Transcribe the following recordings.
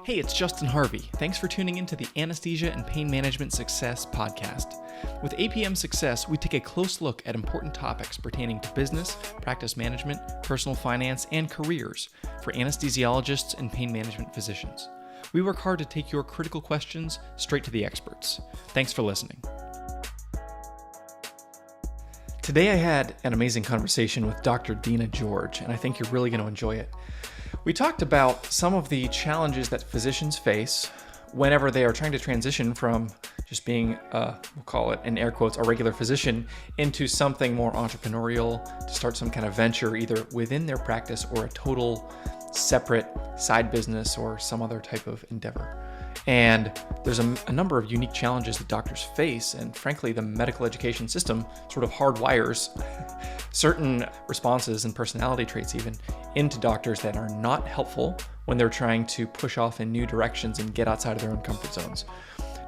Hey, it's Justin Harvey. Thanks for tuning in to the Anesthesia and Pain Management Success podcast. With APM Success, we take a close look at important topics pertaining to business, practice management, personal finance, and careers for anesthesiologists and pain management physicians. We work hard to take your critical questions straight to the experts. Thanks for listening. Today I had an amazing conversation with Dr. Dena George, and I think you're really going to enjoy it. We talked about some of the challenges that physicians face whenever they are trying to transition from just being, we'll call it in air quotes, a regular physician into something more entrepreneurial, to start some kind of venture either within their practice or a total separate side business or some other type of endeavor. And there's a number of unique challenges that doctors face, and frankly, the medical education system sort of hardwires certain responses and personality traits even into doctors that are not helpful when they're trying to push off in new directions and get outside of their own comfort zones.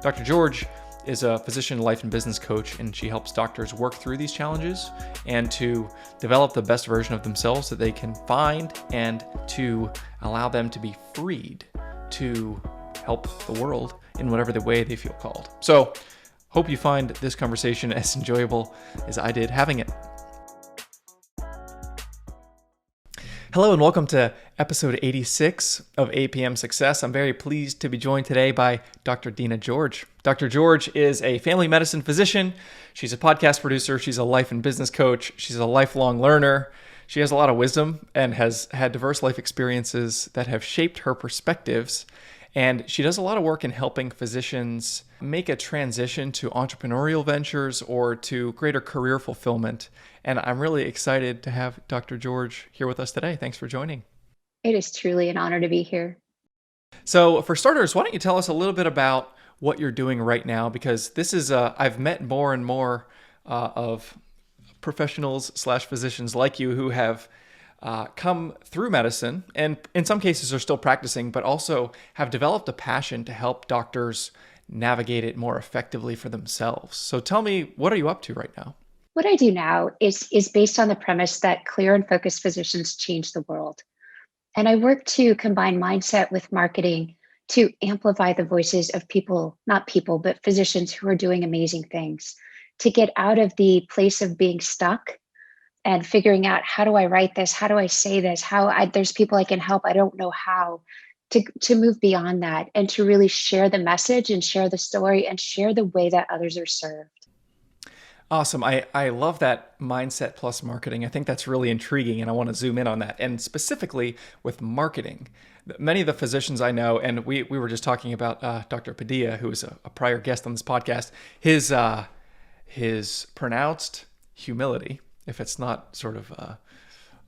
Dr. George is a physician life and business coach, and she helps doctors work through these challenges and to develop the best version of themselves that they can find and to allow them to be freed to help the world in whatever the way they feel called. So, hope you find this conversation as enjoyable as I did having it. Hello and welcome to episode 86 of APM Success. I'm very pleased to be joined today by Dr. Dena George. Dr. George is a family medicine physician. She's a podcast producer. She's a life and business coach. She's a lifelong learner. She has a lot of wisdom and has had diverse life experiences that have shaped her perspectives. And she does a lot of work in helping physicians make a transition to entrepreneurial ventures or to greater career fulfillment. And I'm really excited to have Dr. George here with us today. Thanks for joining. It is truly an honor to be here. So for starters, why don't you tell us a little bit about what you're doing right now? Because this is, I've met more and more of professionals/physicians like you who have come through medicine and in some cases are still practicing, but also have developed a passion to help doctors navigate it more effectively for themselves. So tell me, what are you up to right now? What I do now is based on the premise that clear and focused physicians change the world. And I work to combine mindset with marketing to amplify the voices of people, not people, but physicians who are doing amazing things, to get out of the place of being stuck and figuring out, how do I write this? How do I say this? There's people I can help. I don't know how to move beyond that and to really share the message and share the story and share the way that others are served. Awesome. I love that mindset plus marketing. I think that's really intriguing, and I want to zoom in on that. And specifically with marketing, many of the physicians I know, and we were just talking about Dr. Padilla, who was a prior guest on this podcast, his pronounced humility, if it's not sort of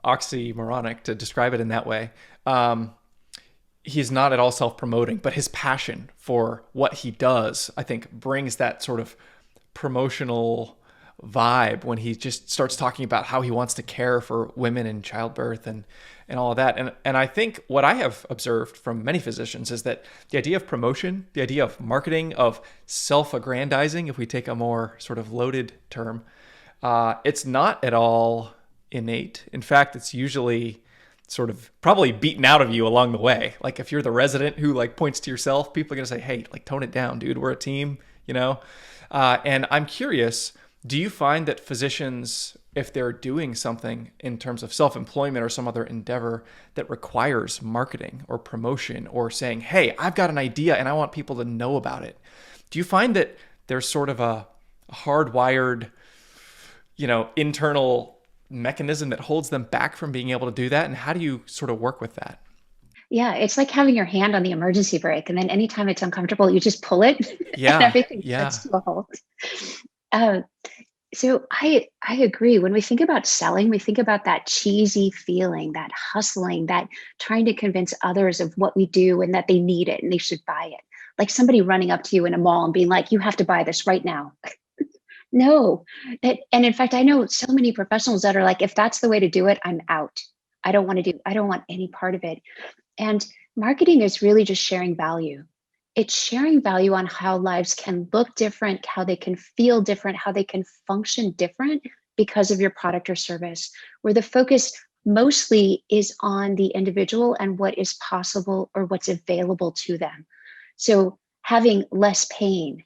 oxymoronic to describe it in that way, he's not at all self-promoting, but his passion for what he does, I think, brings that sort of promotional vibe when he just starts talking about how he wants to care for women in childbirth and all of that. And I think what I have observed from many physicians is that the idea of promotion, the idea of marketing, of self-aggrandizing, if we take a more sort of loaded term, it's not at all innate. In fact, it's usually sort of probably beaten out of you along the way. Like if you're the resident who like points to yourself, people are going to say, hey, like tone it down, dude. We're a team, you know? And I'm curious, do you find that physicians, if they're doing something in terms of self-employment or some other endeavor that requires marketing or promotion or saying, hey, I've got an idea and I want people to know about it, do you find that there's sort of a hardwired, internal mechanism that holds them back from being able to do that? And how do you sort of work with that? Yeah, it's like having your hand on the emergency brake. And then anytime it's uncomfortable, you just pull it Yeah, and everything yeah. starts to a halt. So I agree. When we think about selling, we think about that cheesy feeling, that hustling, that trying to convince others of what we do and that they need it and they should buy it. Like somebody running up to you in a mall and being like, you have to buy this right now. No. And in fact, I know so many professionals that are like, if that's the way to do it, I'm out. I don't want any part of it. And marketing is really just sharing value. It's sharing value on how lives can look different, how they can feel different, how they can function different because of your product or service, where the focus mostly is on the individual and what is possible or what's available to them. So having less pain,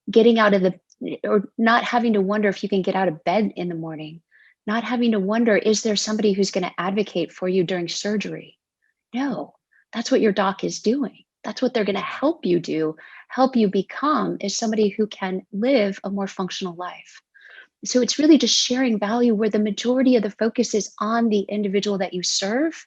getting out of the, or not having to wonder if you can get out of bed in the morning, not having to wonder, is there somebody who's going to advocate for you during surgery? No, that's what your doc is doing. That's what they're going to help you do, help you become is somebody who can live a more functional life. So it's really just sharing value where the majority of the focus is on the individual that you serve.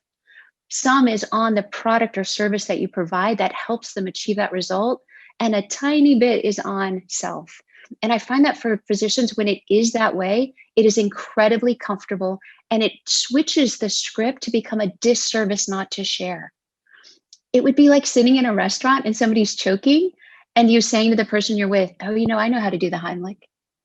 Some is on the product or service that you provide that helps them achieve that result. And a tiny bit is on self. And I find that for physicians, when it is that way, it is incredibly comfortable and it switches the script to become a disservice not to share. It would be like sitting in a restaurant and somebody's choking and you saying to the person you're with, oh, I know how to do the Heimlich,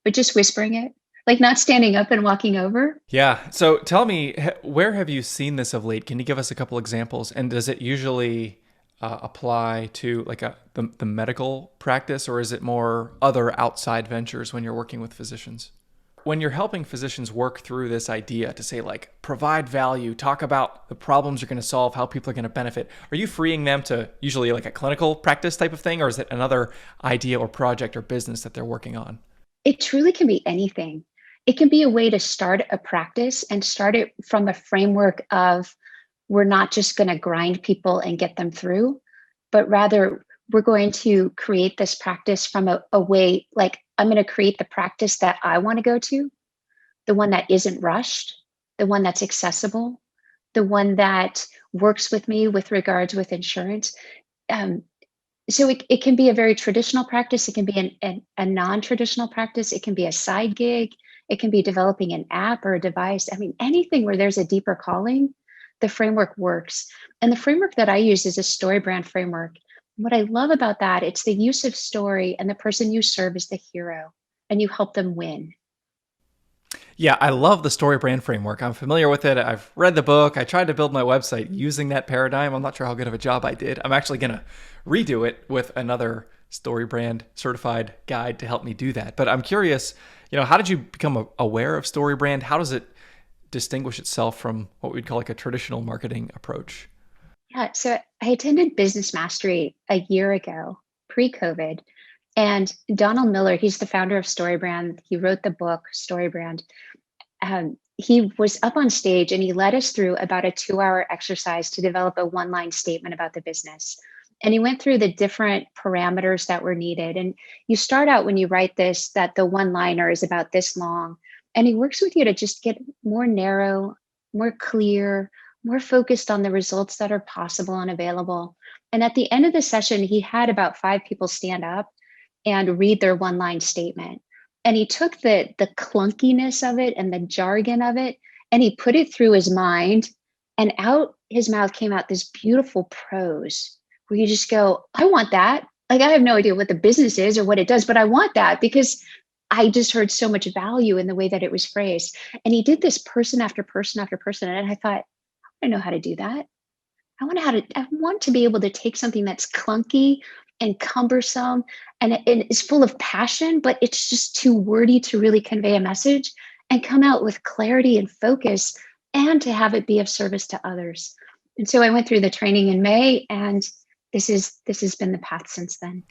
but just whispering it, like not standing up and walking over. Yeah. So tell me, where have you seen this of late? Can you give us a couple examples? And does it usually apply to like the medical practice, or is it more other outside ventures when you're working with physicians? When you're helping physicians work through this idea to say like provide value, talk about the problems you're going to solve, how people are going to benefit, are you freeing them to usually like a clinical practice type of thing, or is it another idea or project or business that they're working on? It truly can be anything. It can be a way to start a practice and start it from a framework of we're not just going to grind people and get them through, but rather we're going to create this practice from a way like I'm going to create the practice that I want to go to, the one that isn't rushed, the one that's accessible, the one that works with me with regards with insurance. So it can be a very traditional practice. It can be a non-traditional practice. It can be a side gig. It can be developing an app or a device. I mean, anything where there's a deeper calling, the framework works. And the framework that I use is a story brand framework. What I love about that, it's the use of story and the person you serve is the hero and you help them win. Yeah, I love the story brand framework. I'm familiar with it. I've read the book. I tried to build my website using that paradigm. I'm not sure how good of a job I did. I'm actually going to redo it with another story brand certified guide to help me do that. But I'm curious, how did you become aware of story brand? How does it distinguish itself from what we'd call like a traditional marketing approach? Yeah, so I attended Business Mastery a year ago, pre-COVID, and Donald Miller, he's the founder of StoryBrand. He wrote the book StoryBrand. He was up on stage and he led us through about a 2-hour exercise to develop a one-line statement about the business. And he went through the different parameters that were needed. And you start out when you write this, that the one-liner is about this long. And he works with you to just get more narrow, more clear, more focused on the results that are possible and available. And at the end of the session, he had about 5 people stand up and read their one-line statement. And he took the clunkiness of it and the jargon of it, and he put it through his mind, and out his mouth came out this beautiful prose where you just go, I want that. Like, I have no idea what the business is or what it does, but I want that because I just heard so much value in the way that it was phrased. And he did this person after person after person. And I thought, I know how to do that. I want to be able to take something that's clunky and cumbersome and is full of passion, but it's just too wordy to really convey a message and come out with clarity and focus and to have it be of service to others. And so I went through the training in May, and this has been the path since then.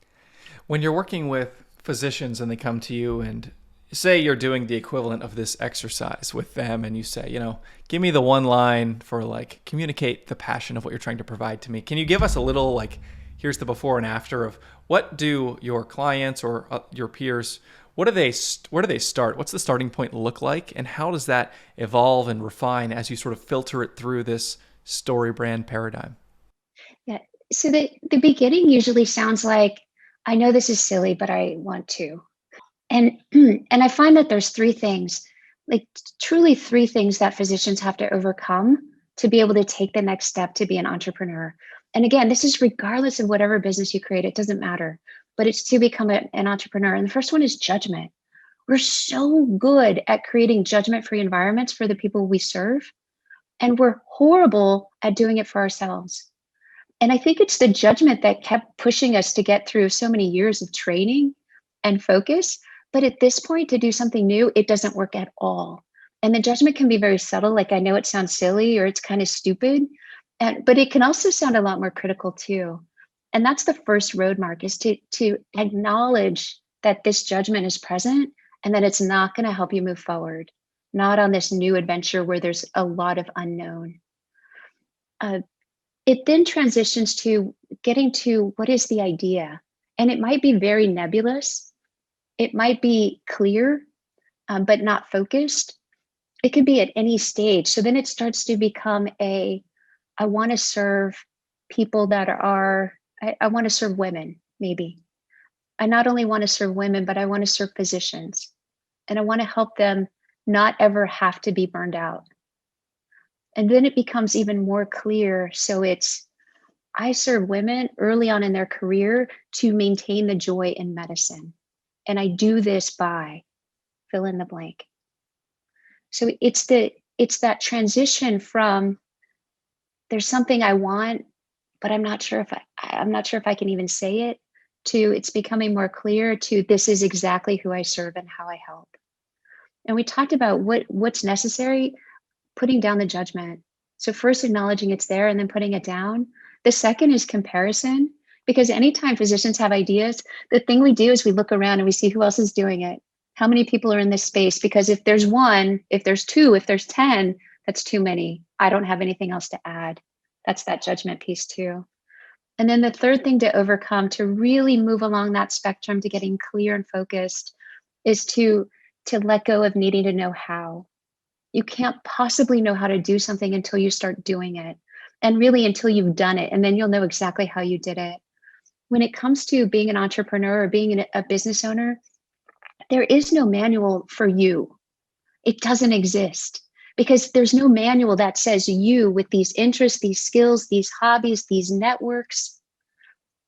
When you're working with physicians and they come to you and say you're doing the equivalent of this exercise with them and you say, give me the one line for like communicate the passion of what you're trying to provide to me. Can you give us a little like, here's the before and after of what do your clients or your peers, where do they start? What's the starting point look like? And how does that evolve and refine as you sort of filter it through this story brand paradigm? Yeah. So the beginning usually sounds like, I know this is silly, but I want to. And and I find that there's 3 things, like truly 3 things that physicians have to overcome to be able to take the next step to be an entrepreneur. And again, this is regardless of whatever business you create, it doesn't matter, but it's to become an entrepreneur. And the first one is judgment. We're so good at creating judgment-free environments for the people we serve, and we're horrible at doing it for ourselves. And I think it's the judgment that kept pushing us to get through so many years of training and focus. But at this point, to do something new, it doesn't work at all. And the judgment can be very subtle, like, I know it sounds silly or it's kind of stupid, but it can also sound a lot more critical too. And that's the first road mark, is to acknowledge that this judgment is present and that it's not going to help you move forward, not on this new adventure where there's a lot of unknown. Uh, it then transitions to getting to what is the idea. And it might be very nebulous. It might be clear, but not focused. It could be at any stage. So then it starts to become I want to serve people that are, I want to serve women, maybe. I not only want to serve women, but I want to serve physicians. And I want to help them not ever have to be burned out. And then it becomes even more clear. So I serve women early on in their career to maintain the joy in medicine. And I do this by fill in the blank. So it's that transition from there's something I want, but I'm not sure if I can even say it, to it's becoming more clear to this is exactly who I serve and how I help. And we talked about what's necessary, putting down the judgment. So first acknowledging it's there and then putting it down. The second is comparison, because anytime physicians have ideas, the thing we do is we look around and we see who else is doing it. How many people are in this space? Because if there's one, if there's two, if there's 10, that's too many. I don't have anything else to add. That's that judgment piece too. And then the third thing to overcome, to really move along that spectrum to getting clear and focused, is to let go of needing to know how. You can't possibly know how to do something until you start doing it, and really until you've done it, and then you'll know exactly how you did it. When it comes to being an entrepreneur or being a business owner, there is no manual for you. It doesn't exist, because there's no manual that says you, with these interests, these skills, these hobbies, these networks,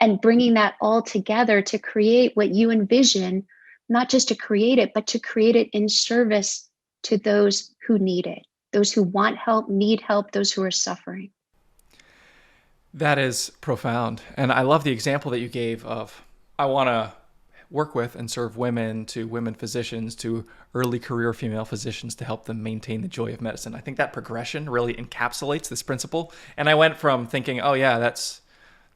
and bringing that all together to create what you envision, not just to create it, but to create it in service to those who need it, those who want help, need help, those who are suffering. That is profound. And I love the example that you gave of, I want to work with and serve women, to women physicians, to early career female physicians, to help them maintain the joy of medicine. I think that progression really encapsulates this principle. And I went from thinking, oh yeah,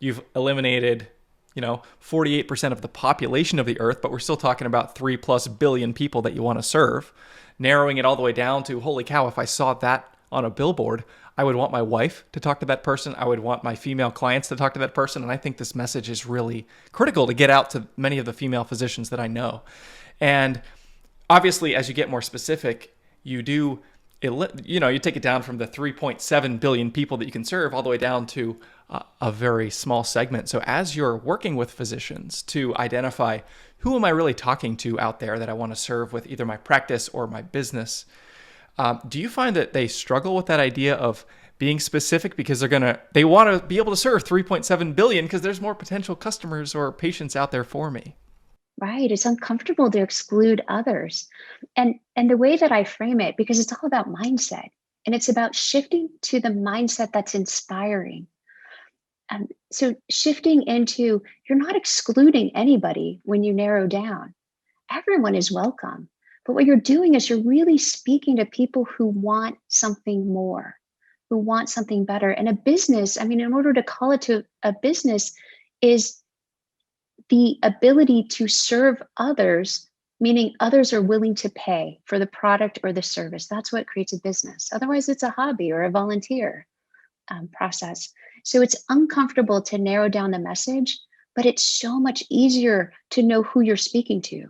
you've eliminated, 48% of the population of the earth, but we're still talking about 3+ billion people that you want to serve, narrowing it all the way down to, holy cow, if I saw that on a billboard, I would want my wife to talk to that person. I would want my female clients to talk to that person. And I think this message is really critical to get out to many of the female physicians that I know. And obviously, as you get more specific, you take it down from the 3.7 billion people that you can serve all the way down to a very small segment. So as you're working with physicians to identify, who am I really talking to out there that I want to serve with either my practice or my business, do you find that they struggle with that idea of being specific, because they want to be able to serve 3.7 billion because there's more potential customers or patients out there for me? Right. It's uncomfortable to exclude others. And the way that I frame it, because it's all about mindset, and it's about shifting to the mindset that's inspiring. So shifting into, you're not excluding anybody when you narrow down. Everyone is welcome. But what you're doing is you're really speaking to people who want something more, who want something better. And a business, in order to call it to a business, is the ability to serve others, meaning others are willing to pay for the product or the service. That's what creates a business. Otherwise, it's a hobby or a volunteer process. So it's uncomfortable to narrow down the message, but it's so much easier to know who you're speaking to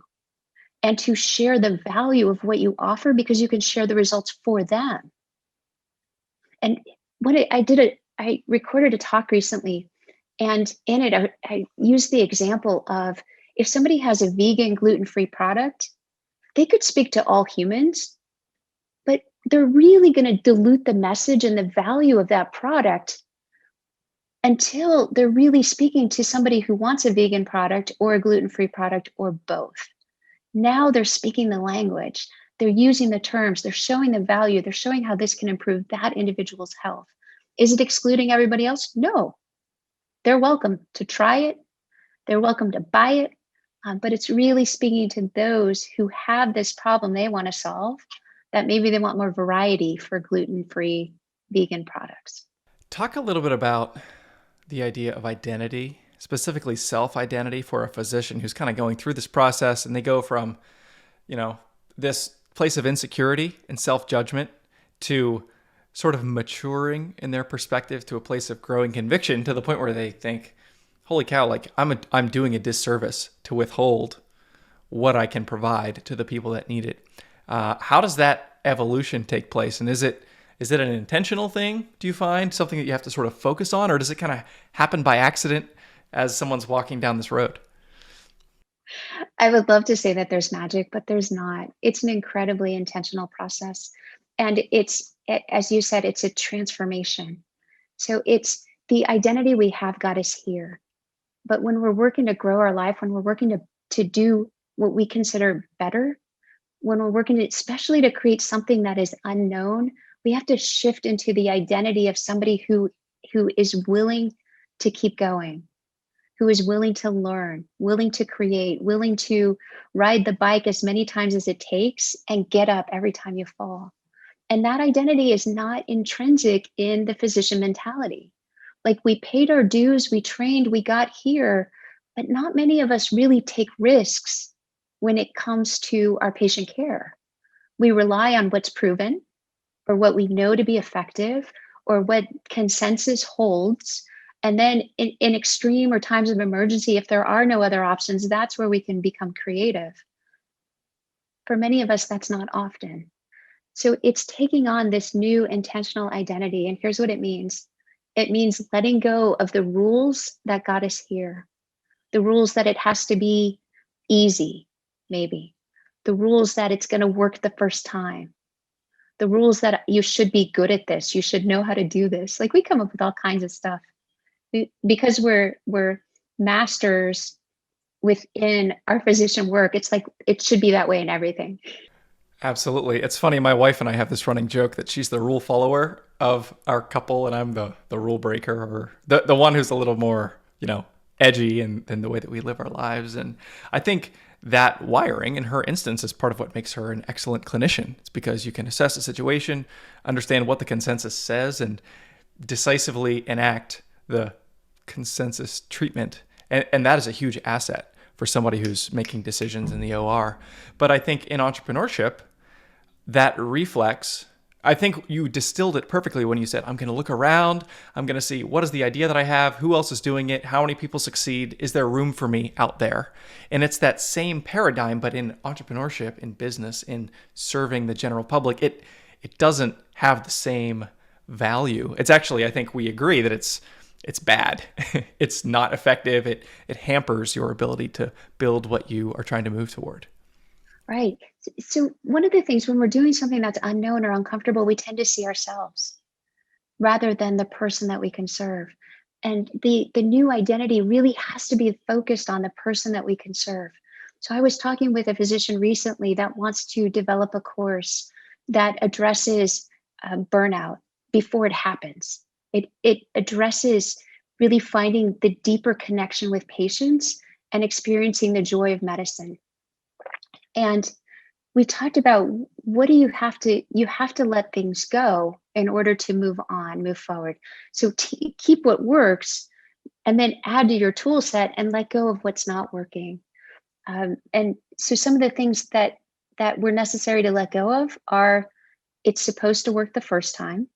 and to share the value of what you offer, because you can share the results for them. And I recorded a talk recently, and in it, I used the example of, if somebody has a vegan, gluten-free product, they could speak to all humans, but they're really going to dilute the message and the value of that product until they're really speaking to somebody who wants a vegan product or a gluten-free product or both. Now they're speaking the language, they're using the terms, they're showing the value, they're showing how this can improve that individual's health. Is it excluding everybody else? No. They're welcome to try it. They're welcome to buy it. But it's really speaking to those who have this problem they want to solve, that maybe they want more variety for gluten-free vegan products. Talk a little bit about the idea of identity, specifically self-identity for a physician who's kind of going through this process, and they go from, this place of insecurity and self-judgment to sort of maturing in their perspective to a place of growing conviction to the point where they think, holy cow, like I'm doing a disservice to withhold what I can provide to the people that need it. How does that evolution take place? And is it an intentional thing, do you find? Something that you have to sort of focus on, or does it kind of happen by accident as someone's walking down this road? I would love to say that there's magic, but there's not. It's an incredibly intentional process. And as you said, it's a transformation. So it's the identity we have got us here. But when we're working to grow our life, when we're working to do what we consider better, when we're working especially to create something that is unknown, we have to shift into the identity of somebody who is willing to keep going, who is willing to learn, willing to create, willing to ride the bike as many times as it takes and get up every time you fall. And that identity is not intrinsic in the physician mentality. Like, we paid our dues, we trained, we got here, but not many of us really take risks when it comes to our patient care. We rely on what's proven or what we know to be effective or what consensus holds. And then in extreme or times of emergency, if there are no other options, that's where we can become creative. For many of us, that's not often. So it's taking on this new intentional identity. And here's what it means. It means letting go of the rules that got us here. The rules that it has to be easy, maybe. The rules that it's going to work the first time. The rules that you should be good at this. You should know how to do this. Like, we come up with all kinds of stuff. Because we're masters within our physician work, it's like it should be that way in everything. Absolutely. It's funny. My wife and I have this running joke that she's the rule follower of our couple, and I'm the rule breaker, or the one who's a little more, edgy in the way that we live our lives. And I think that wiring in her instance is part of what makes her an excellent clinician. It's because you can assess a situation, understand what the consensus says, and decisively enact the consensus treatment. And that is a huge asset for somebody who's making decisions in the OR. But I think in entrepreneurship, that reflex, I think you distilled it perfectly when you said, I'm going to look around, I'm going to see what is the idea that I have, who else is doing it, how many people succeed, is there room for me out there? And it's that same paradigm, but in entrepreneurship, in business, in serving the general public, it doesn't have the same value. It's actually, I think we agree that it's bad. It's not effective. It hampers your ability to build what you are trying to move toward. Right. So one of the things when we're doing something that's unknown or uncomfortable, we tend to see ourselves rather than the person that we can serve. And the new identity really has to be focused on the person that we can serve. So I was talking with a physician recently that wants to develop a course that addresses burnout before it happens. It addresses really finding the deeper connection with patients and experiencing the joy of medicine. And we talked about what do you have to let things go in order to move on, move forward. So keep what works and then add to your tool set and let go of what's not working. And so some of the things that were necessary to let go of are, it's supposed to work the first time.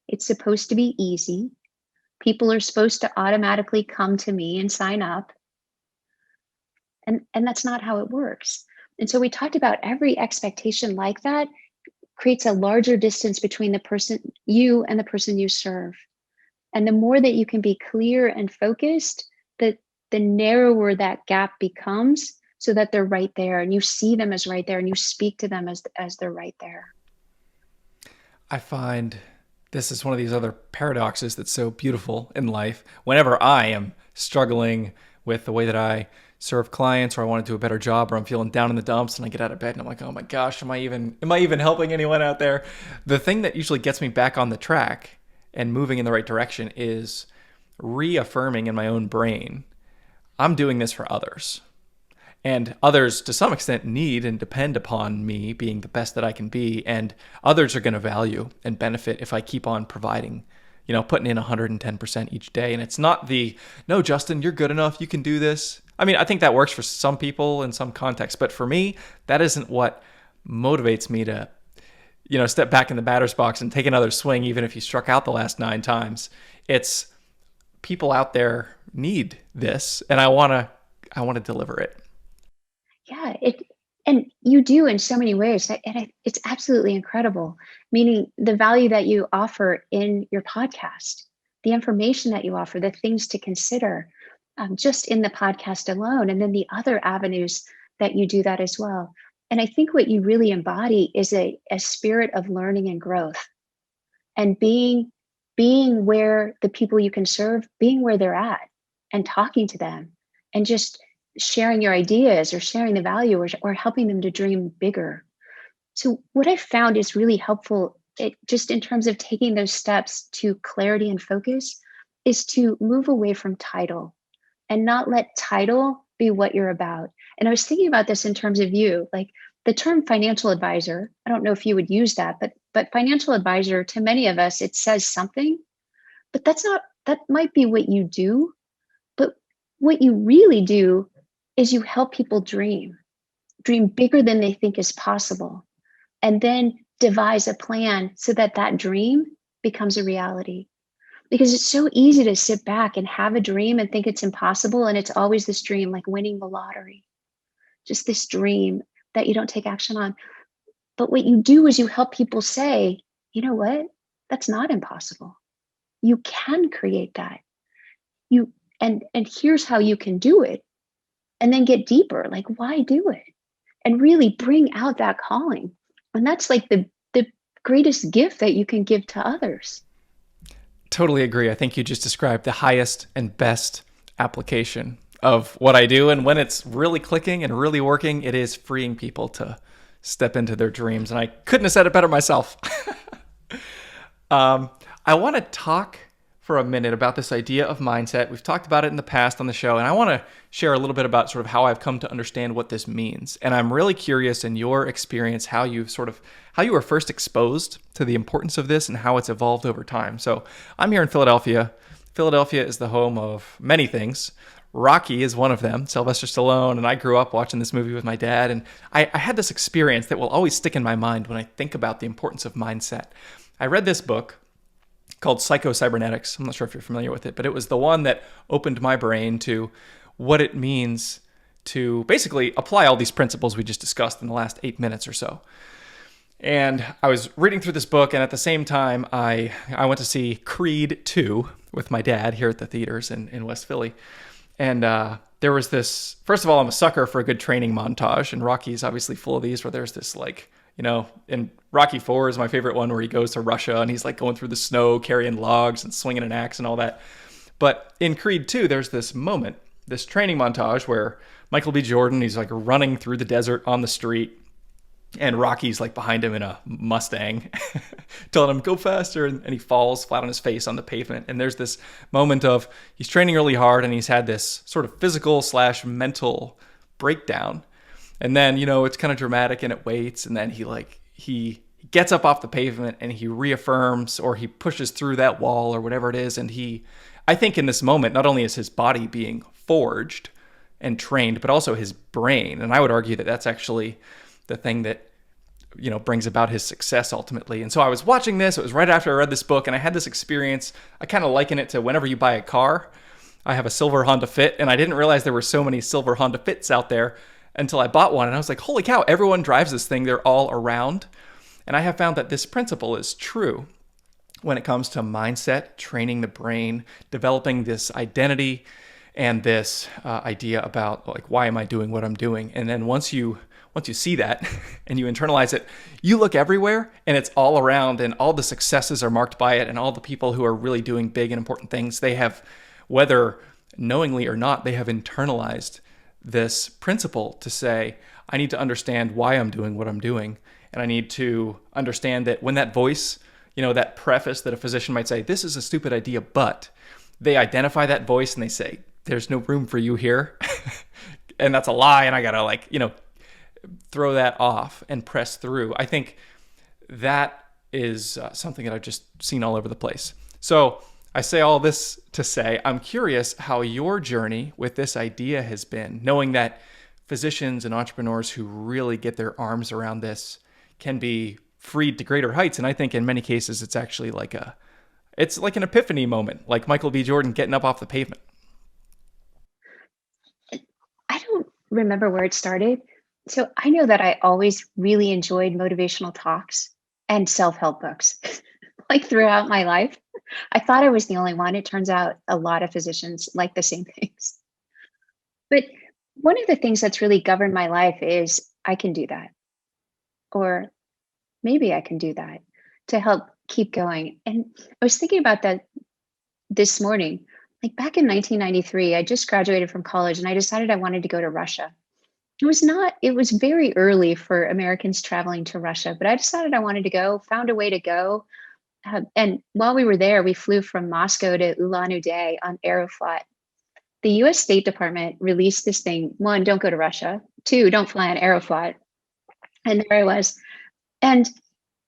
It's supposed to be easy. People are supposed to automatically come to me and sign up. And that's not how it works. And so we talked about every expectation like that creates a larger distance between the person you and the person you serve. And the more that you can be clear and focused, the narrower that gap becomes so that they're right there and you see them as right there and you speak to them as they're right there. I find this is one of these other paradoxes that's so beautiful in life. Whenever I am struggling with the way that I serve clients, or I want to do a better job, or I'm feeling down in the dumps and I get out of bed and I'm like, oh my gosh, am I even helping anyone out there? The thing that usually gets me back on the track and moving in the right direction is reaffirming in my own brain, I'm doing this for others. And others, to some extent, need and depend upon me being the best that I can be. And others are going to value and benefit if I keep on providing, putting in 110% each day. And it's not no, Justin, you're good enough. You can do this. I mean, I think that works for some people in some contexts. But for me, that isn't what motivates me to, step back in the batter's box and take another swing, even if you struck out the last 9 times. It's people out there need this, and I want to deliver it. Yeah, and you do in so many ways, and it's absolutely incredible. Meaning the value that you offer in your podcast, the information that you offer, the things to consider, just in the podcast alone, and then the other avenues that you do that as well. And I think what you really embody is a spirit of learning and growth, and being where the people you can serve, being where they're at, and talking to them, and just sharing your ideas or sharing the value or helping them to dream bigger. So what I found is really helpful, just in terms of taking those steps to clarity and focus, is to move away from title and not let title be what you're about. And I was thinking about this in terms of you, like the term financial advisor. I don't know if you would use that, but financial advisor, to many of us, it says something, but that might be what you do. But what you really do is you help people dream bigger than they think is possible, and then devise a plan so that dream becomes a reality. Because it's so easy to sit back and have a dream and think it's impossible. And it's always this dream, like winning the lottery, just this dream that you don't take action on. But what you do is you help people say, you know what? That's not impossible. You can create that. And here's how you can do it. And then get deeper, like, why do it? And really bring out that calling. And that's like the greatest gift that you can give to others. Totally agree. I think you just described the highest and best application of what I do. And when it's really clicking and really working, it is freeing people to step into their dreams. And I couldn't have said it better myself. I want to talk for a minute about this idea of mindset. We've talked about it in the past on the show, and I want to share a little bit about sort of how I've come to understand what this means. And I'm really curious in your experience how you were first exposed to the importance of this and how it's evolved over time. So I'm here in Philadelphia. Philadelphia is the home of many things. Rocky is one of them, Sylvester Stallone, and I grew up watching this movie with my dad, and I had this experience that will always stick in my mind when I think about the importance of mindset. I read this book called Psycho-Cybernetics. I'm not sure if you're familiar with it, but it was the one that opened my brain to what it means to basically apply all these principles we just discussed in the last 8 minutes or so. And I was reading through this book, and at the same time, I went to see Creed 2 with my dad here at the theaters in West Philly. And there was this, first of all, I'm a sucker for a good training montage, and Rocky's obviously full of these, where there's this in Rocky 4 is my favorite one, where he goes to Russia and he's like going through the snow, carrying logs and swinging an axe and all that. But in Creed 2, there's this moment, this training montage where Michael B. Jordan, he's like running through the desert on the street, and Rocky's like behind him in a Mustang telling him, go faster. And he falls flat on his face on the pavement. And there's this moment of he's training really hard and he's had this sort of physical/mental breakdown. And then, it's kind of dramatic and it waits. And then he gets up off the pavement and he reaffirms, or he pushes through that wall or whatever it is. And I think in this moment, not only is his body being forged and trained, but also his brain. And I would argue that that's actually the thing that, brings about his success ultimately. And so I was watching this. It was right after I read this book, and I had this experience. I kind of liken it to whenever you buy a car. I have a silver Honda Fit, and I didn't realize there were so many silver Honda Fits out there until I bought one. And I was like, holy cow, everyone drives this thing. They're all around. And I have found that this principle is true when it comes to mindset, training the brain, developing this identity and this idea about like, why am I doing what I'm doing? And then once you see that and you internalize it, you look everywhere and it's all around, and all the successes are marked by it, and all the people who are really doing big and important things, they have, whether knowingly or not, they have internalized this principle to say, I need to understand why I'm doing what I'm doing. And I need to understand that when that voice, that preface that a physician might say, this is a stupid idea, but they identify that voice and they say, there's no room for you here. and that's a lie, and I gotta throw that off and press through. I think that is something that I've just seen all over the place. So I say all this to say I'm curious how your journey with this idea has been, knowing that physicians and entrepreneurs who really get their arms around this can be freed to greater heights. And I think in many cases it's actually it's like an epiphany moment, like Michael B. Jordan getting up off the pavement. I don't remember where it started. So I know that I always really enjoyed motivational talks and self-help books, like throughout my life. I thought I was the only one. It turns out a lot of physicians like the same things. But one of the things that's really governed my life is I can do that, or maybe I can do that, to help keep going. And I was thinking about that this morning. Like back in 1993, I just graduated from college and I decided I wanted to go to Russia. It was very early for Americans traveling to Russia, but I decided I wanted to go, found a way to go. And while we were there, we flew from Moscow to Ulan-Ude on Aeroflot. The US State Department released this thing: one, don't go to Russia; two, don't fly on Aeroflot. And there I was. And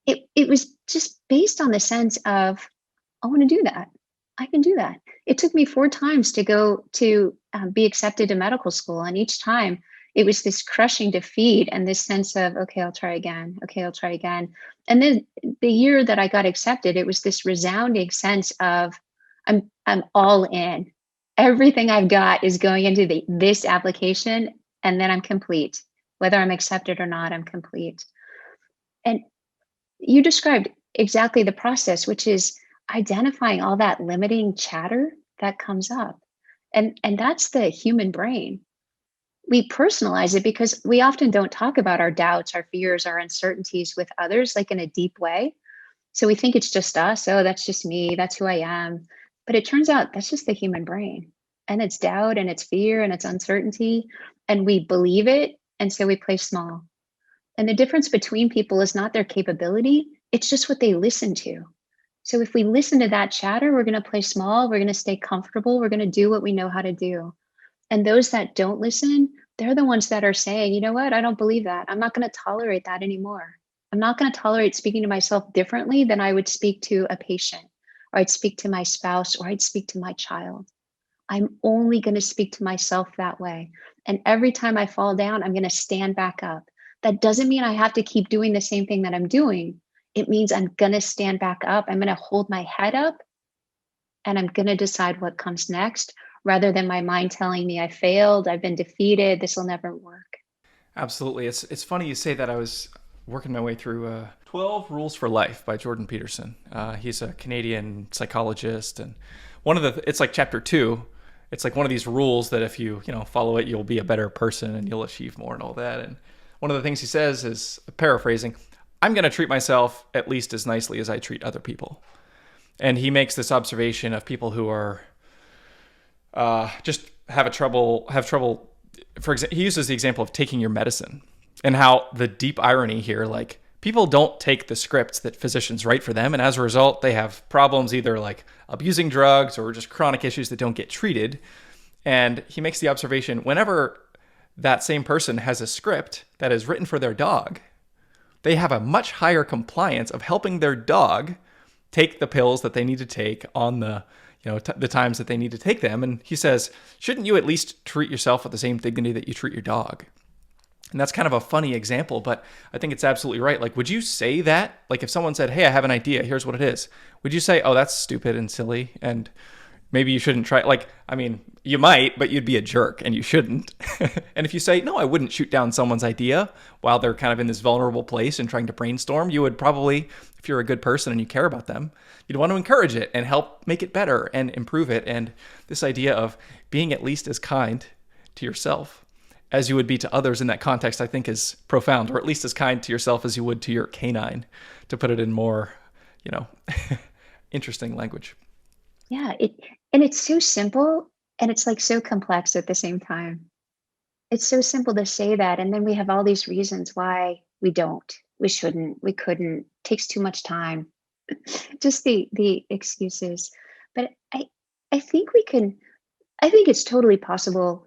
it was just based on the sense of, I want to do that. I can do that. It took me 4 times to go to be accepted to medical school. And each time it was this crushing defeat and this sense of, okay, I'll try again. Okay, I'll try again. And then the year that I got accepted, it was this resounding sense of, I'm all in. Everything I've got is going into this application, and then I'm complete. Whether I'm accepted or not, I'm complete. And you described exactly the process, which is identifying all that limiting chatter that comes up. And that's the human brain. We personalize it because we often don't talk about our doubts, our fears, our uncertainties with others, like in a deep way. So we think it's just us. Oh, that's just me. That's who I am. But it turns out that's just the human brain. And it's doubt and it's fear and it's uncertainty. And we believe it. And so we play small. And the difference between people is not their capability, it's just what they listen to. So if we listen to that chatter, we're going to play small, we're going to stay comfortable, we're going to do what we know how to do. And those that don't listen, they're the ones that are saying, you know what, I don't believe that. I'm not going to tolerate that anymore. I'm not going to tolerate speaking to myself differently than I would speak to a patient, or I'd speak to my spouse, or I'd speak to my child. I'm only going to speak to myself that way. And every time I fall down, I'm going to stand back up. That doesn't mean I have to keep doing the same thing that I'm doing. It means I'm going to stand back up. I'm going to hold my head up, and I'm going to decide what comes next, rather than my mind telling me I failed, I've been defeated, this will never work. Absolutely. It's funny you say that. I was working my way through 12 Rules for Life by Jordan Peterson. He's a Canadian psychologist, and it's like chapter 2. It's like one of these rules that if you follow it, you'll be a better person and you'll achieve more and all that. And one of the things he says is, paraphrasing, I'm going to treat myself at least as nicely as I treat other people. And he makes this observation of people who are just have trouble. For example, he uses the example of taking your medicine, and how the deep irony here, like, people don't take the scripts that physicians write for them, and as a result, they have problems either like abusing drugs or just chronic issues that don't get treated. And he makes the observation, whenever that same person has a script that is written for their dog, they have a much higher compliance of helping their dog take the pills that they need to take on the the times that they need to take them. And he says, shouldn't you at least treat yourself with the same dignity that you treat your dog? And that's kind of a funny example, but I think it's absolutely right. Like, would you say that? Like, if someone said, hey, I have an idea, here's what it is. Would you say, oh, that's stupid and silly, and maybe you shouldn't try? Like, I mean, you might, but you'd be a jerk and you shouldn't. And if you say, no, I wouldn't shoot down someone's idea while they're kind of in this vulnerable place and trying to brainstorm, you would probably, if you're a good person and you care about them, you'd want to encourage it and help make it better and improve it. And this idea of being at least as kind to yourself as you would be to others in that context, I think is profound, or at least as kind to yourself as you would to your canine, to put it in more, interesting language. Yeah, and it's so simple, and it's like so complex at the same time. It's so simple to say that, and then we have all these reasons why we don't, we shouldn't, we couldn't, takes too much time. Just the excuses. But I think we can, I think it's totally possible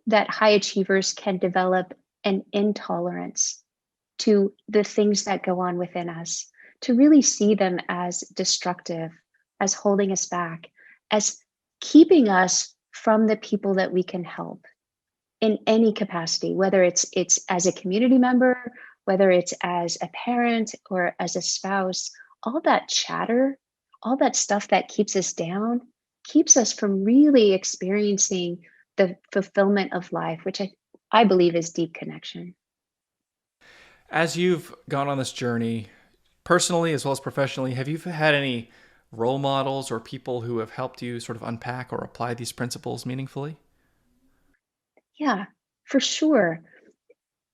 that high achievers can develop an intolerance to the things that go on within us, to really see them as destructive, as holding us back, as keeping us from the people that we can help in any capacity, whether it's as a community member, whether it's as a parent or as a spouse. All that chatter, all that stuff that keeps us down, keeps us from really experiencing the fulfillment of life, which I believe is deep connection. As you've gone on this journey, personally as well as professionally, have you had any role models or people who have helped you sort of unpack or apply these principles meaningfully? Yeah, for sure.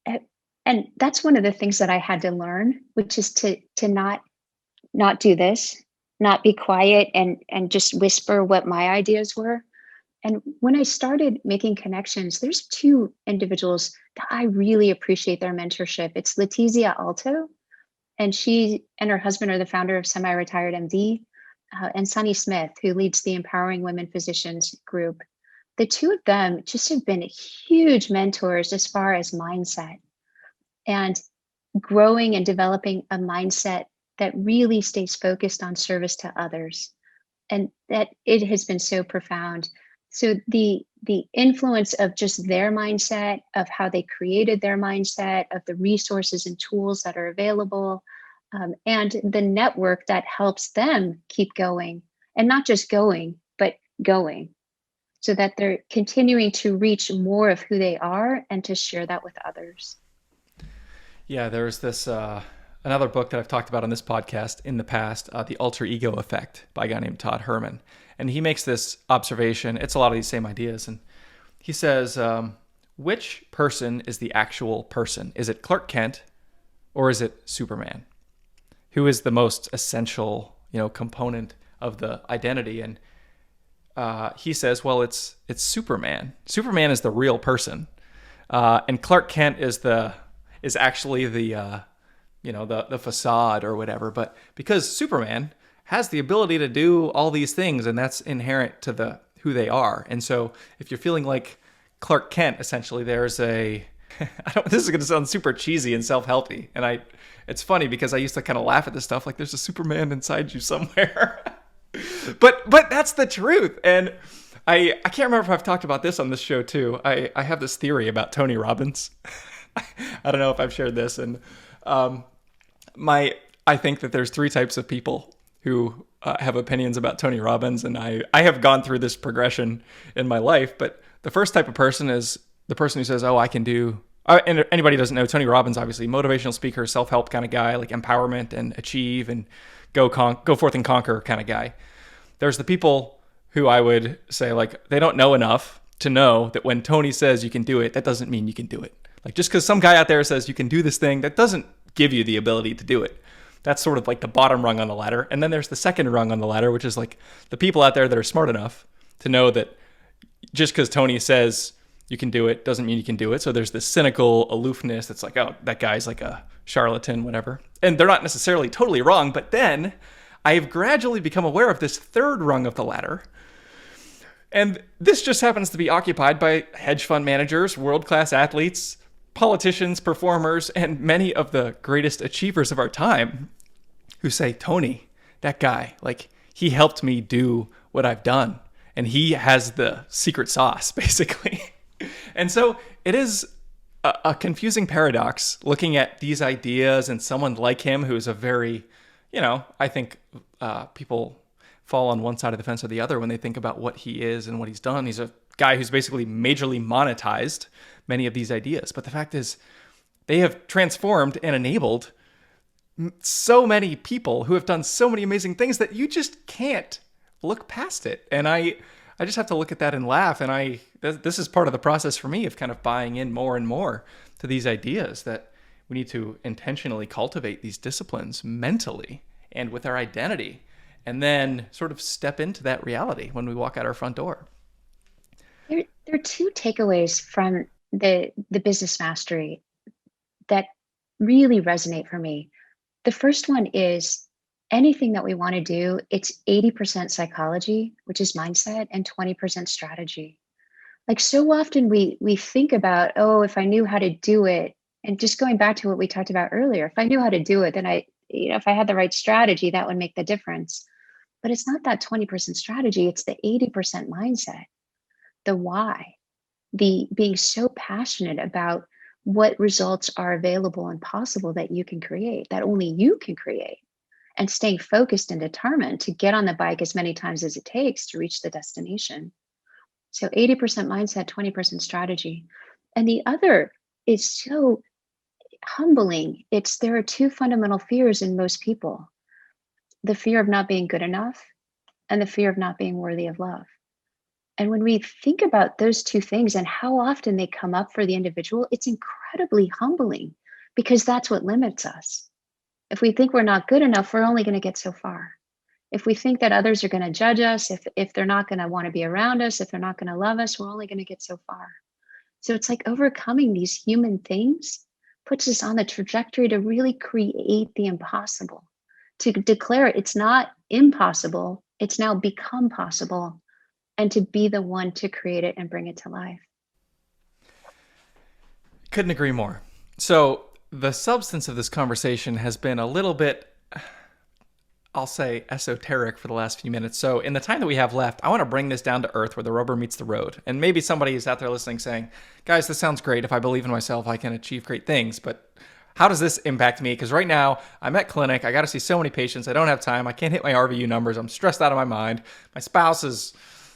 A- And that's one of the things that I had to learn, which is to not do this, not be quiet and just whisper what my ideas were. And when I started making connections, there's two individuals that I really appreciate their mentorship. It's Letizia Alto, and she and her husband are the founder of Semi-Retired MD, and Sunny Smith, who leads the Empowering Women Physicians group. The two of them just have been huge mentors as far as mindset and growing and developing a mindset that really stays focused on service to others, and that it has been so profound. So the influence of just their mindset, of how they created their mindset, of the resources and tools that are available, and the network that helps them keep going, and not just going, but going, so that they're continuing to reach more of who they are and to share that with others. Yeah, there's this another book that I've talked about on this podcast in the past, The Alter Ego Effect by a guy named Todd Herman. And he makes this observation. It's a lot of these same ideas. And he says, which person is the actual person? Is it Clark Kent or is it Superman? Who is the most essential, component of the identity? And he says, well, it's Superman. Superman is the real person. And Clark Kent is actually the facade or whatever. But because Superman has the ability to do all these things, and that's inherent to who they are. And so if you're feeling like Clark Kent, essentially there's this is going to sound super cheesy and self-helpy. And it's funny because I used to kind of laugh at this stuff, like there's a Superman inside you somewhere. but that's the truth. And I can't remember if I've talked about this on this show too. I have this theory about Tony Robbins. I don't know if I've shared this. And I think that there's three types of people who have opinions about Tony Robbins, and I have gone through this progression in my life. But the first type of person is the person who says, "Oh, I can do." And anybody who doesn't know, Tony Robbins, obviously motivational speaker, self-help kind of guy, like empowerment and achieve and go forth and conquer kind of guy. There's the people who I would say, like, they don't know enough to know that when Tony says you can do it, that doesn't mean you can do it. Like, just because some guy out there says you can do this thing, that doesn't give you the ability to do it. That's sort of like the bottom rung on the ladder. And then there's the second rung on the ladder, which is like the people out there that are smart enough to know that just because Tony says you can do it doesn't mean you can do it. So there's this cynical aloofness that's like, oh, that guy's like a charlatan, whatever. And they're not necessarily totally wrong. But then I have gradually become aware of this third rung of the ladder. And this just happens to be occupied by hedge fund managers, world-class athletes, politicians, performers, and many of the greatest achievers of our time who say, Tony, that guy, like, he helped me do what I've done. And he has the secret sauce, basically. And so it is a confusing paradox looking at these ideas and someone like him who is a very, I think people fall on one side of the fence or the other when they think about what he is and what he's done. He's a guy who's basically majorly monetized many of these ideas. But the fact is, they have transformed and enabled so many people who have done so many amazing things that you just can't look past it. And I just have to look at that and laugh. And this is part of the process for me of kind of buying in more and more to these ideas that we need to intentionally cultivate these disciplines mentally and with our identity, and then sort of step into that reality when we walk out our front door. There are two takeaways from the business mastery that really resonate for me. The first one is anything that we want to do, it's 80% psychology, which is mindset, and 20% strategy. Like so often we think about, oh, if I knew how to do it, and just going back to what we talked about earlier, if I knew how to do it, then if I had the right strategy, that would make the difference. But it's not that 20% strategy, it's the 80% mindset, the why, the being so passionate about what results are available and possible that you can create, that only you can create, and staying focused and determined to get on the bike as many times as it takes to reach the destination. So 80% mindset, 20% strategy. And the other is so humbling. There are two fundamental fears in most people: the fear of not being good enough and the fear of not being worthy of love. And when we think about those two things and how often they come up for the individual, it's incredibly humbling, because that's what limits us. If we think we're not good enough, we're only going to get so far. If we think that others are going to judge us, if they're not going to want to be around us, if they're not going to love us, we're only going to get so far. So it's like overcoming these human things puts us on the trajectory to really create the impossible, to declare it's not impossible, it's now become possible, and to be the one to create it and bring it to life. Couldn't agree more. So the substance of this conversation has been a little bit, I'll say, esoteric for the last few minutes. So in the time that we have left, I want to bring this down to earth where the rubber meets the road. And maybe somebody is out there listening saying, guys, this sounds great. If I believe in myself, I can achieve great things. But how does this impact me? Because right now I'm at clinic. I got to see so many patients. I don't have time. I can't hit my RVU numbers. I'm stressed out of my mind. My spouse is,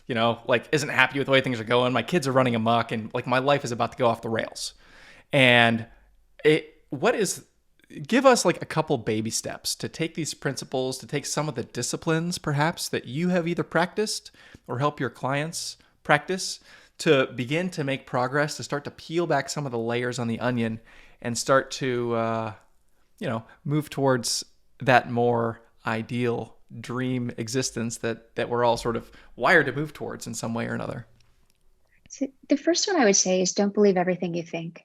isn't happy with the way things are going. My kids are running amok, and like my life is about to go off the rails. And give us like a couple baby steps to take these principles, to take some of the disciplines perhaps that you have either practiced or help your clients practice, to begin to make progress, to start to peel back some of the layers on the onion and start to, move towards that more ideal dream existence that we're all sort of wired to move towards in some way or another. So the first one I would say is, don't believe everything you think.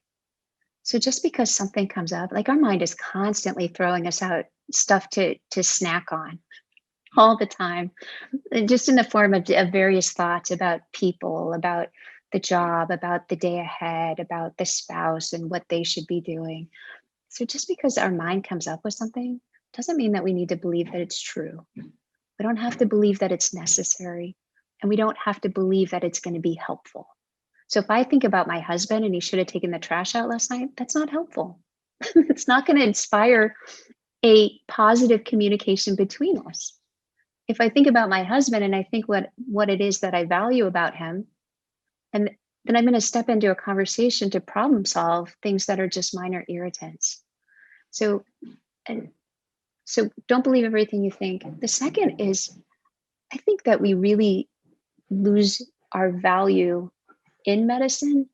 So just because something comes up, like our mind is constantly throwing us out stuff to snack on all the time, and just in the form of various thoughts about people, about the job, about the day ahead, about the spouse and what they should be doing. So just because our mind comes up with something doesn't mean that we need to believe that it's true. We don't have to believe that it's necessary, and we don't have to believe that it's going to be helpful. So if I think about my husband and he should have taken the trash out last night, that's not helpful. It's not going to inspire a positive communication between us. If I think about my husband and I think what it is that I value about him, and then I'm going to step into a conversation to problem solve things that are just minor irritants. So don't believe everything you think. The second is, I think that we really lose our value in medicine,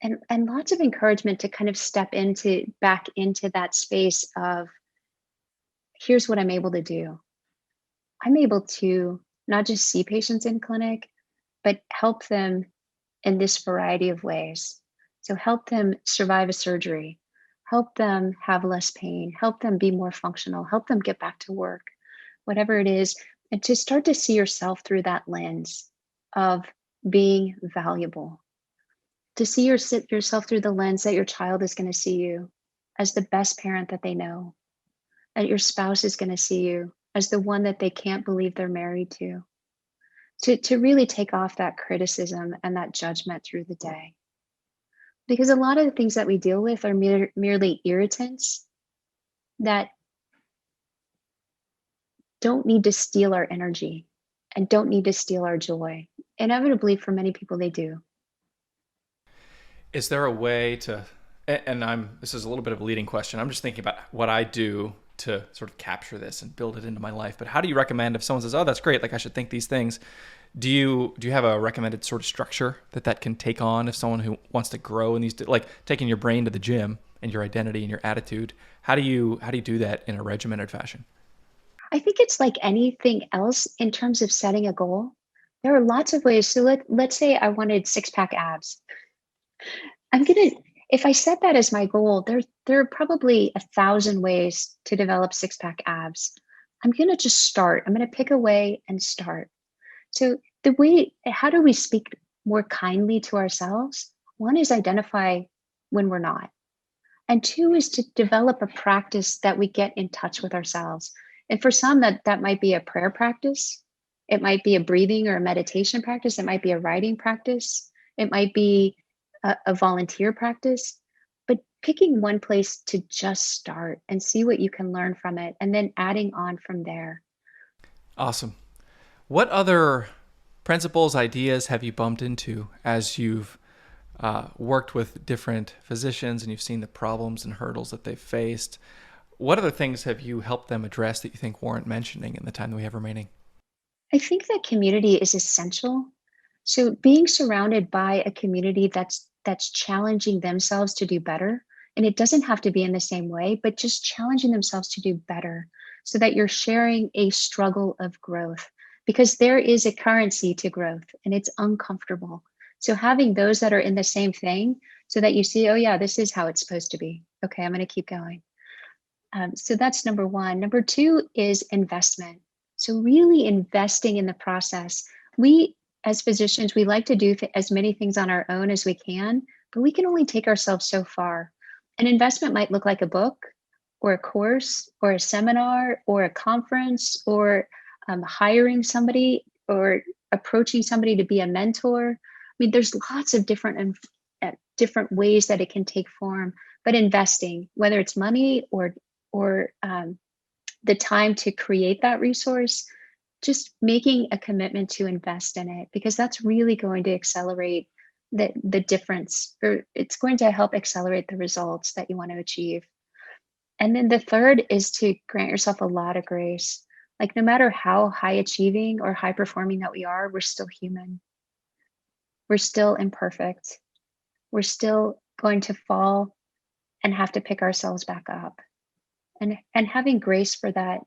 and lots of encouragement to kind of step back into that space of, here's what I'm able to do. I'm able to not just see patients in clinic, but help them in this variety of ways. So help them survive a surgery, help them have less pain, help them be more functional, help them get back to work, whatever it is. And to start to see yourself through that lens of being valuable, to see yourself through the lens that your child is going to see you as the best parent that they know, that your spouse is going to see you as the one that they can't believe they're married to really take off that criticism and that judgment through the day. Because a lot of the things that we deal with are merely irritants that don't need to steal our energy and don't need to steal our joy. Inevitably, for many people, they do. Is there a way to, and this is a little bit of a leading question, I'm just thinking about what I do to sort of capture this and build it into my life. But how do you recommend, if someone says, oh, that's great, like I should think these things, do you have a recommended sort of structure that can take on if someone who wants to grow in these, like taking your brain to the gym and your identity and your attitude, how do you do that in a regimented fashion? I think it's like anything else in terms of setting a goal. There are lots of ways. So let's say I wanted six-pack abs. If I set that as my goal, there are probably 1,000 ways to develop six-pack abs. I'm going to just start. I'm going to pick a way and start. So how do we speak more kindly to ourselves, one is identify when we're not. And two is to develop a practice that we get in touch with ourselves. And for some, that might be a prayer practice. It might be a breathing or a meditation practice. It might be a writing practice. It might be a volunteer practice. But picking one place to just start and see what you can learn from it, and then adding on from there. Awesome. What other principles, ideas have you bumped into as you've worked with different physicians and you've seen the problems and hurdles that they've faced? What other things have you helped them address that you think warrant mentioning in the time that we have remaining? I think that community is essential. So being surrounded by a community that's challenging themselves to do better, and it doesn't have to be in the same way, but just challenging themselves to do better so that you're sharing a struggle of growth, because there is a currency to growth and it's uncomfortable. So having those that are in the same thing so that you see, oh yeah, this is how it's supposed to be. Okay, I'm going to keep going. So that's number one. Number two is investment. So really investing in the process. We, as physicians, we like to do as many things on our own as we can, but we can only take ourselves so far. An investment might look like a book or a course or a seminar or a conference or hiring somebody or approaching somebody to be a mentor. I mean, there's lots of different ways that it can take form, but investing, whether it's money or the time to create that resource, just making a commitment to invest in it, because that's really going to accelerate the difference, or it's going to help accelerate the results that you want to achieve. And then the third is to grant yourself a lot of grace. Like, no matter how high achieving or high performing that we are, we're still human. We're still imperfect. We're still going to fall and have to pick ourselves back up. And having grace for that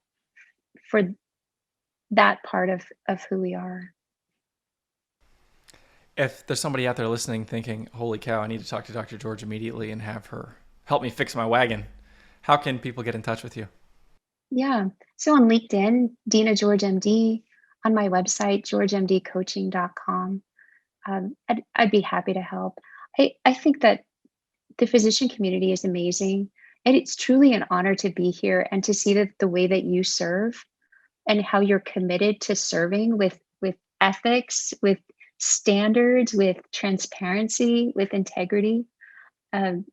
part of who we are. If there's somebody out there listening thinking, holy cow, I need to talk to Dr. George immediately and have her help me fix my wagon, how can people get in touch with you? Yeah. So on LinkedIn, Dena George MD, on my website, georgemdcoaching.com. I'd be happy to help. I think that the physician community is amazing. And it's truly an honor to be here and to see the way that you serve and how you're committed to serving with ethics, with standards, with transparency, with integrity. And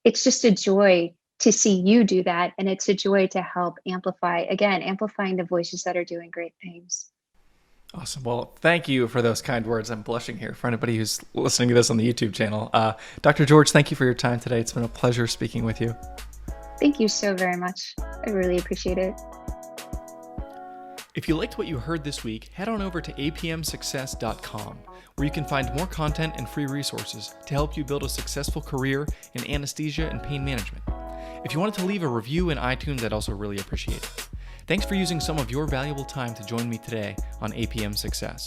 it's just a joy to see you do that. And it's a joy to help amplifying the voices that are doing great things. Awesome. Well, thank you for those kind words. I'm blushing here for anybody who's listening to this on the YouTube channel. Dr. George, thank you for your time today. It's been a pleasure speaking with you. Thank you so very much. I really appreciate it. If you liked what you heard this week, head on over to apmsuccess.com, where you can find more content and free resources to help you build a successful career in anesthesia and pain management. If you wanted to leave a review in iTunes, I'd also really appreciate it. Thanks for using some of your valuable time to join me today on APM Success.